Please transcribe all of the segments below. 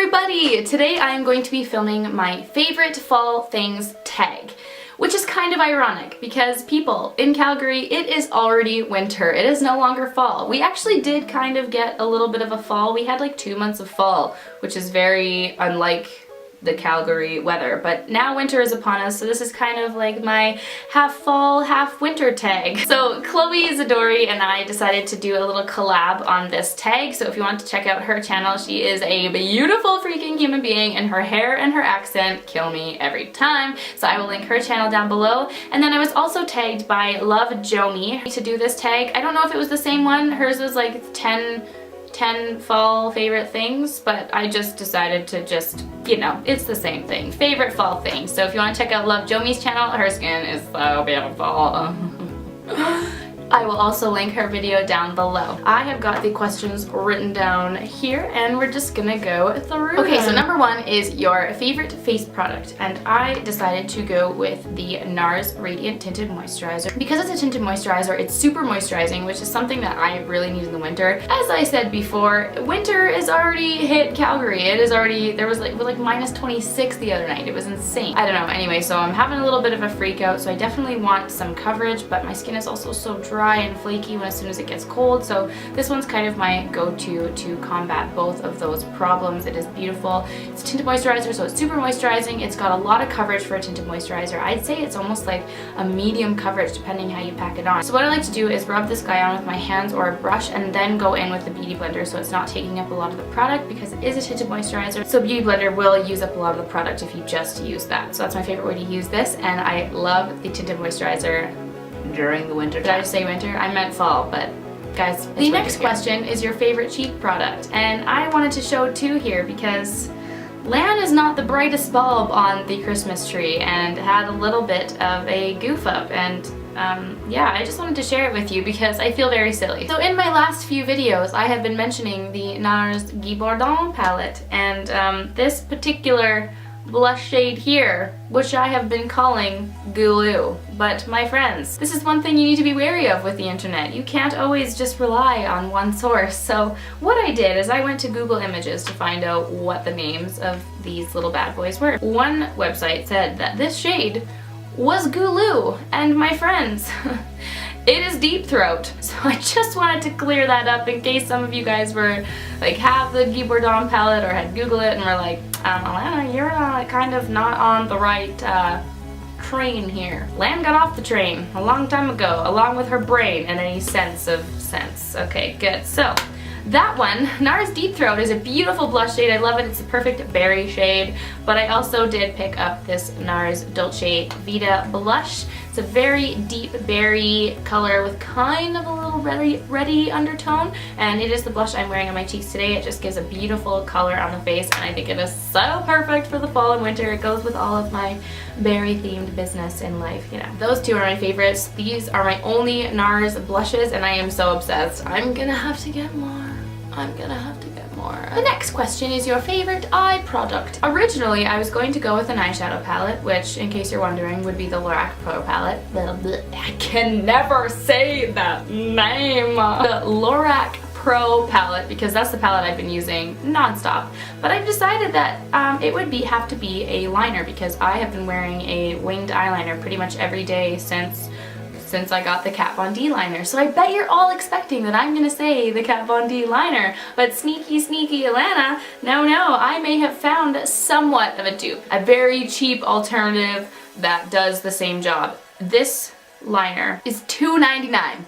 everybody! Today I am going to be filming my favorite fall things tag, which is kind of ironic because people, in Calgary, it is already winter. It is no longer fall. We actually did kind of get a little bit of a fall. We had like 2 months of fall, which is very unlike the Calgary weather, but now winter is upon us, so this is kind of like my half fall, half winter tag. So Chloe Zadori and I decided to do a little collab on this tag, so if you want to check out her channel, she is a beautiful freaking human being, and her hair and her accent kill me every time, so I will link her channel down below. And then I was also tagged by Love Jomi to do this tag. I don't know if it was the same one. Hers was like 10 fall favorite things, but I just decided to just, you know, it's the same thing. Favorite fall things. So if you want to check out Love Jomi's channel, her skin is so beautiful. I will also link her video down below. I have got the questions written down here and we're just gonna go through them. Okay, so number one is your favorite face product, and I decided to go with the NARS Radiant Tinted Moisturizer. Because it's a tinted moisturizer, it's super moisturizing, which is something that I really need in the winter. As I said before, winter is already hit Calgary. It is already, there was like minus 26 the other night. It was insane. I don't know, anyway, so I'm having a little bit of a freak out, so I definitely want some coverage, but my skin is also so dry and flaky as soon as it gets cold, so this one's kind of my go-to to combat both of those problems. It is beautiful. It's a tinted moisturizer, so it's super moisturizing. It's got a lot of coverage for a tinted moisturizer. I'd say it's almost like a medium coverage depending how you pack it on. So what I like to do is rub this guy on with my hands or a brush and then go in with the Beauty Blender, so it's not taking up a lot of the product because it is a tinted moisturizer. So Beauty Blender will use up a lot of the product if you just use that. So that's my favorite way to use this, and I love the tinted moisturizer during the winter. Did I just say winter? I meant fall, but guys, the next question is your favorite cheek product, and I wanted to show two here because Lan is not the brightest bulb on the Christmas tree and had a little bit of a goof up, and yeah, I just wanted to share it with you because I feel very silly. So in my last few videos, I have been mentioning the NARS Guy Bourdon palette, and this particular blush shade here, which I have been calling Gulu. But my friends, this is one thing you need to be wary of with the internet. You can't always just rely on one source. So what I did is I went to Google Images to find out what the names of these little bad boys were. One website said that this shade was Gulu, and my friends, it is Deep Throat. So I just wanted to clear that up in case some of you guys were like have the Guy Bourdon palette or had Googled it and were like, Alana, you're kind of not on the right train here. Lan got off the train a long time ago, along with her brain and any sense of sense. Okay, good. So that one, NARS Deep Throat, is a beautiful blush shade. I love it. It's a perfect berry shade, but I also did pick up this NARS Dolce Vita blush. It's a very deep berry color with kind of a little reddy undertone, and it is the blush I'm wearing on my cheeks today. It just gives a beautiful color on the face, and I think it is so perfect for the fall and winter. It goes with all of my berry themed business in life, you know. Those two are my favorites. These are my only NARS blushes, and I am so obsessed. I'm gonna have to get more. I'm gonna have to get more. The next question is your favorite eye product. Originally, I was going to go with an eyeshadow palette, which, in case you're wondering, would be the Lorac Pro palette. I can never say that name. The Lorac Pro palette, because that's the palette I've been using non-stop. But I've decided that it would have to be a liner, because I have been wearing a winged eyeliner pretty much every day since I got the Kat Von D liner. So I bet you're all expecting that I'm gonna say the Kat Von D liner, but sneaky Alana, no, I may have found somewhat of a dupe. A very cheap alternative that does the same job. This liner is $2.99.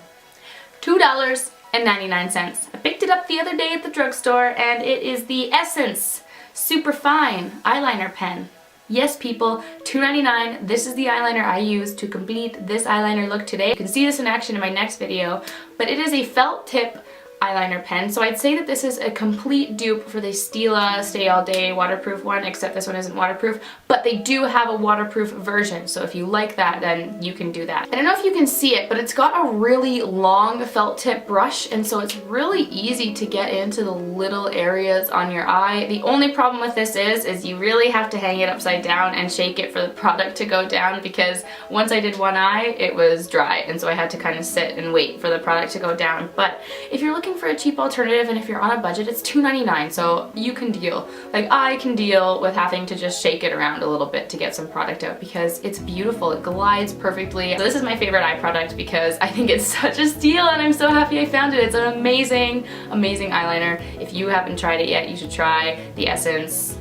$2.99. I picked it up the other day at the drugstore, and it is the Essence Super Fine Eyeliner Pen. Yes, people, $2.99. This is the eyeliner I used to complete this eyeliner look today. You can see this in action in my next video, but it is a felt tip eyeliner pen, so I'd say that this is a complete dupe for the Stila Stay All Day waterproof one, except this one isn't waterproof, but they do have a waterproof version, so if you like that, then you can do that. I don't know if you can see it, but it's got a really long felt tip brush, and so it's really easy to get into the little areas on your eye. The only problem with this is you really have to hang it upside down and shake it for the product to go down, because once I did one eye, it was dry, and so I had to kind of sit and wait for the product to go down. But if you're looking looking for a cheap alternative, and if you're on a budget, it's $2.99, so you can deal. Like, I can deal with having to just shake it around a little bit to get some product out because it's beautiful. It glides perfectly. So this is my favorite eye product because I think it's such a steal, and I'm so happy I found it. It's an amazing, amazing eyeliner. If you haven't tried it yet, you should try the Essence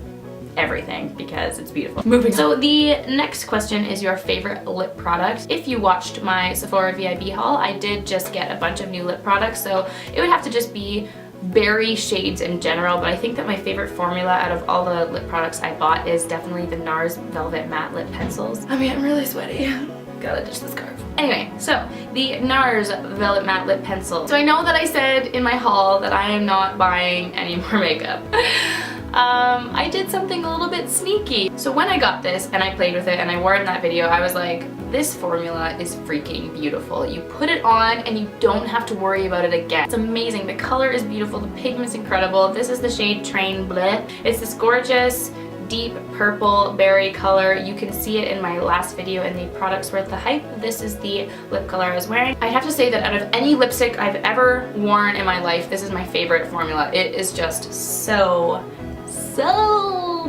everything because it's beautiful. Moving on. So the next question is your favorite lip product. If you watched my Sephora VIB haul, I did just get a bunch of new lip products, so it would have to just be berry shades in general, but I think that my favorite formula out of all the lip products I bought is definitely the NARS Velvet Matte Lip Pencils. I mean, I'm really sweaty. Gotta ditch the scarf. Anyway, so the NARS Velvet Matte Lip Pencil. So I know that I said in my haul that I am not buying any more makeup. I did something a little bit sneaky. So when I got this and I played with it and I wore it in that video, I was like, this formula is freaking beautiful. You put it on and you don't have to worry about it again. It's amazing. The color is beautiful. The pigment's incredible. This is the shade Train Bleu. It's this gorgeous deep purple berry color. You can see it in my last video in the Products Worth the Hype. This is the lip color I was wearing. I have to say that out of any lipstick I've ever worn in my life, this is my favorite formula. It is just so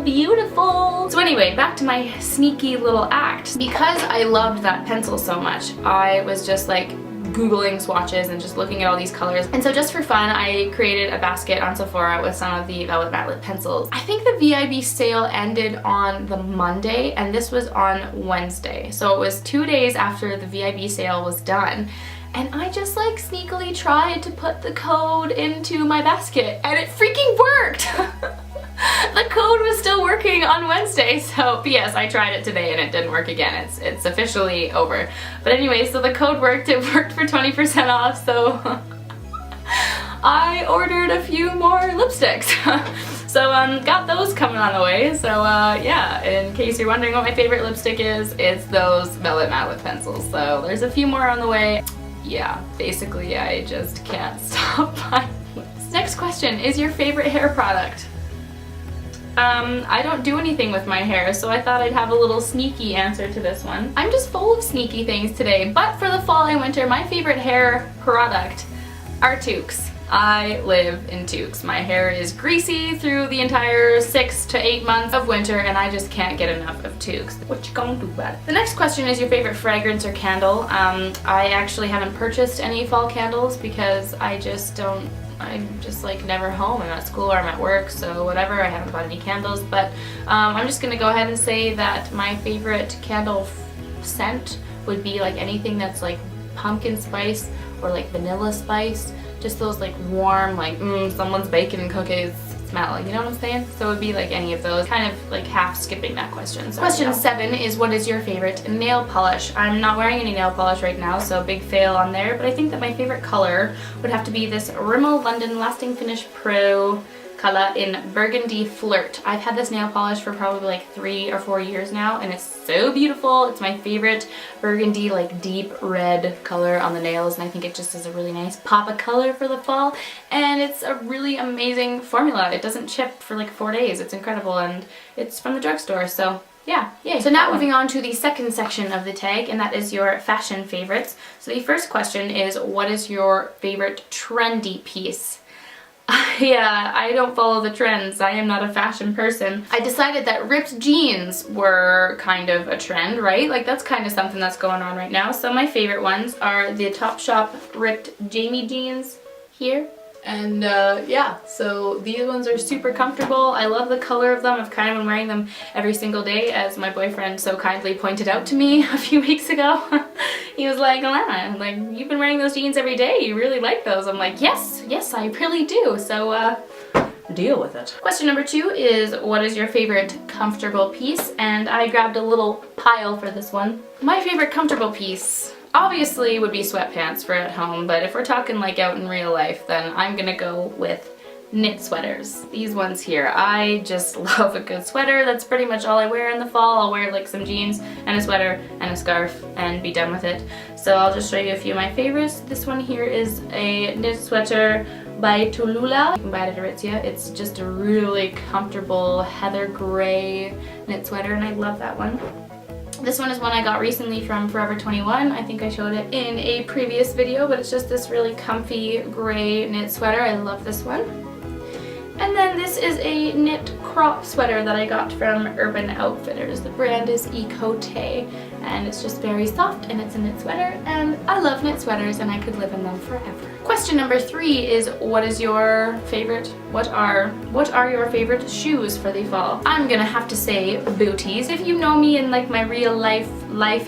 beautiful. So anyway, back to my sneaky little act. Because I loved that pencil so much, I was just like Googling swatches and just looking at all these colors. And so just for fun, I created a basket on Sephora with some of the Velvet Matte Lip Pencils. I think the VIB sale ended on the Monday and this was on Wednesday. So it was 2 days after the VIB sale was done. And I just like sneakily tried to put the code into my basket and it freaking worked! The code was still working on Wednesday, so yes, I tried it today and it didn't work again. It's officially over. But anyway, so the code worked. It worked for 20% off, so I ordered a few more lipsticks. So got those coming on the way. So yeah, in case you're wondering what my favorite lipstick is, it's those Velvet Matte Lip Pencils. So there's a few more on the way. Yeah, basically I just can't stop buying lips. Next question, is your favorite hair product? I don't do anything with my hair, so I thought I'd have a little sneaky answer to this one. I'm just full of sneaky things today, but for the fall and winter, my favorite hair product are toques. I live in toques. My hair is greasy through the entire 6 to 8 months of winter, and I just can't get enough of toques. What you gonna do about it? The next question is your favorite fragrance or candle. I actually haven't purchased any fall candles because I'm just like never home. I'm at school or I'm at work, so whatever. I haven't bought any candles, but I'm just gonna go ahead and say that my favorite candle scent would be like anything that's like pumpkin spice or like vanilla spice. Just those like warm, like someone's baking cookies smell, you know what I'm saying? So it would be like any of those, kind of like half skipping that question. So question 7 is, what is your favorite nail polish? I'm not wearing any nail polish right now, so big fail on there, but I think that my favorite color would have to be this Rimmel London Lasting Finish Pro color in Burgundy Flirt. I've had this nail polish for probably like 3 or 4 years now, and it's so beautiful. It's my favorite burgundy, like deep red color on the nails, and I think it just is a really nice pop of color for the fall, and it's a really amazing formula. It doesn't chip for like 4 days. It's incredible, and it's from the drugstore, so yeah, yay. So now moving on to the second section of the tag, and that is your fashion favorites. So the first question is, what is your favorite trendy piece? Yeah, I don't follow the trends. I am not a fashion person. I decided that ripped jeans were kind of a trend, right? Like that's kind of something that's going on right now. So my favorite ones are the Topshop ripped Jamie jeans here. And yeah, so these ones are super comfortable. I love the color of them. I've kind of been wearing them every single day, as my boyfriend so kindly pointed out to me a few weeks ago. He was like, Alana, like, you've been wearing those jeans every day. You really like those. I'm like, yes, I really do. So deal with it. Question number 2 is, what is your favorite comfortable piece? And I grabbed a little pile for this one. My favorite comfortable piece obviously would be sweatpants for at home, but if we're talking like out in real life, then I'm gonna go with knit sweaters. These ones here. I just love a good sweater. That's pretty much all I wear in the fall. I'll wear like some jeans and a sweater and a scarf and be done with it. So I'll just show you a few of my favorites. This one here is a knit sweater by Tulula. You can buy it at Aritzia. It's just a really comfortable heather gray knit sweater, and I love that one. This one is one I got recently from Forever 21. I think I showed it in a previous video, but it's just this really comfy gray knit sweater. I love this one. And then this is a knit crop sweater that I got from Urban Outfitters. The brand is Ecote, and it's just very soft, and it's a knit sweater, and I love knit sweaters and I could live in them forever. Question number 3 is, what are your favorite shoes for the fall? I'm gonna have to say booties. If you know me in like my real life,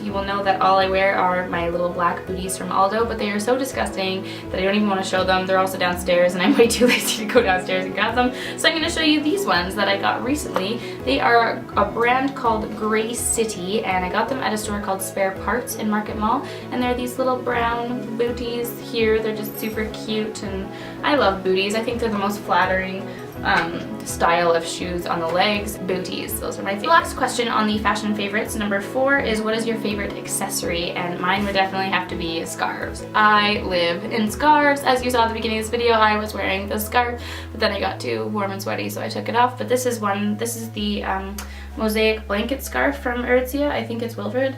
you will know that all I wear are my little black booties from Aldo, but they are so disgusting that I don't even want to show them. They're also downstairs and I'm way too lazy to go downstairs and grab them. So I'm going to show you these ones that I got recently. They are a brand called Grey City, and I got them at a store called Spare Parts in Market Mall, and they're these little brown booties here. They're just super cute, and I love booties. I think they're the most flattering style of shoes on the legs. Booties, those are my favorite. The last question on the fashion favorites, number 4, is what is your favorite accessory? And mine would definitely have to be scarves. I live in scarves. As you saw at the beginning of this video, I was wearing the scarf, but then I got too warm and sweaty, so I took it off. But this is the mosaic blanket scarf from Aritzia. I think it's Wilfred.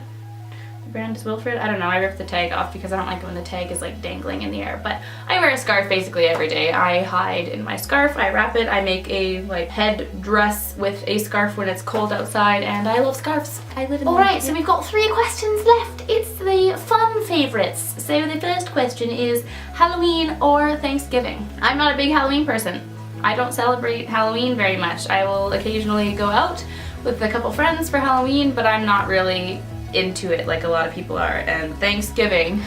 Brand is Wilfred. I don't know, I ripped the tag off because I don't like it when the tag is like dangling in the air, but I wear a scarf basically every day. I hide in my scarf, I wrap it, I make a like head dress with a scarf when it's cold outside, and I love scarves. I live in them. Alright, so we've got 3 questions left. It's the fun favorites. So the first question is Halloween or Thanksgiving? I'm not a big Halloween person. I don't celebrate Halloween very much. I will occasionally go out with a couple friends for Halloween, but I'm not really into it like a lot of people are. And Thanksgiving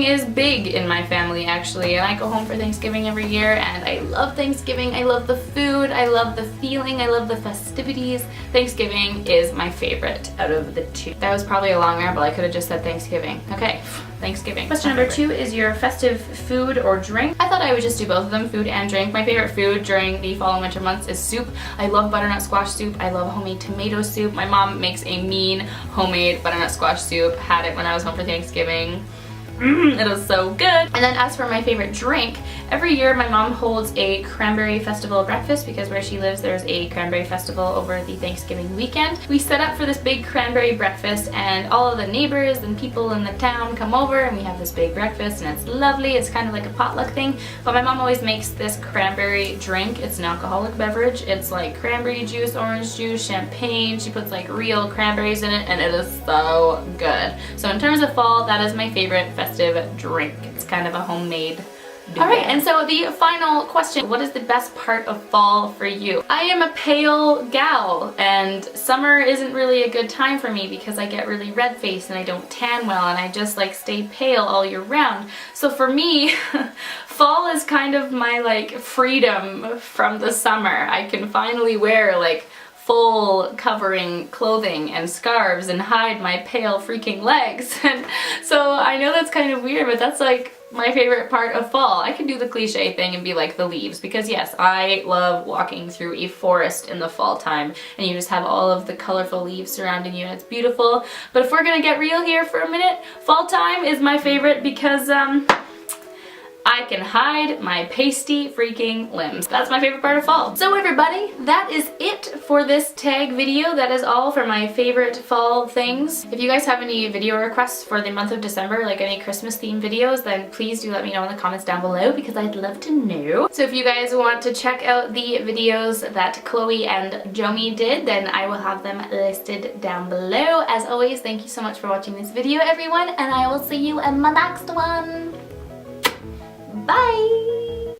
is big in my family actually, and I go home for Thanksgiving every year, and I love Thanksgiving. I love the food, I love the feeling, I love the festivities. Thanksgiving is my favorite out of the 2. That was probably a long ramble. I could have just said Thanksgiving. Okay, Thanksgiving. Question number 2 is your festive food or drink. I thought I would just do both of them, food and drink. My favorite food during the fall and winter months is soup. I love butternut squash soup. I love homemade tomato soup. My mom makes a mean homemade butternut squash soup. Had it when I was home for Thanksgiving. It was so good. And then as for my favorite drink, every year my mom holds a cranberry festival breakfast because where she lives there's a cranberry festival over the Thanksgiving weekend. We set up for this big cranberry breakfast, and all of the neighbors and people in the town come over, and we have this big breakfast, and it's lovely. It's kind of like a potluck thing, but my mom always makes this cranberry drink. It's an alcoholic beverage. It's like cranberry juice, orange juice, champagne. She puts like real cranberries in it, and it is so good. So in terms of fall, that is my favorite festive drink. It's kind of a homemade do. Alright, and so the final question, what is the best part of fall for you? I am a pale gal, and summer isn't really a good time for me because I get really red faced and I don't tan well, and I just like stay pale all year round. So for me, fall is kind of my like freedom from the summer. I can finally wear like full covering clothing and scarves and hide my pale freaking legs. And so I know that's kind of weird, but that's like my favorite part of fall. I can do the cliche thing and be like the leaves, because yes, I love walking through a forest in the fall time and you just have all of the colorful leaves surrounding you and it's beautiful. But if we're gonna get real here for a minute, fall time is my favorite because I can hide my pasty freaking limbs. That's my favorite part of fall. So everybody, that is it for this tag video. That is all for my favorite fall things. If you guys have any video requests for the month of December, like any Christmas themed videos, then please do let me know in the comments down below because I'd love to know. So if you guys want to check out the videos that Chloe and Jomi did, then I will have them listed down below. As always, thank you so much for watching this video, everyone, and I will see you in my next one. Bye!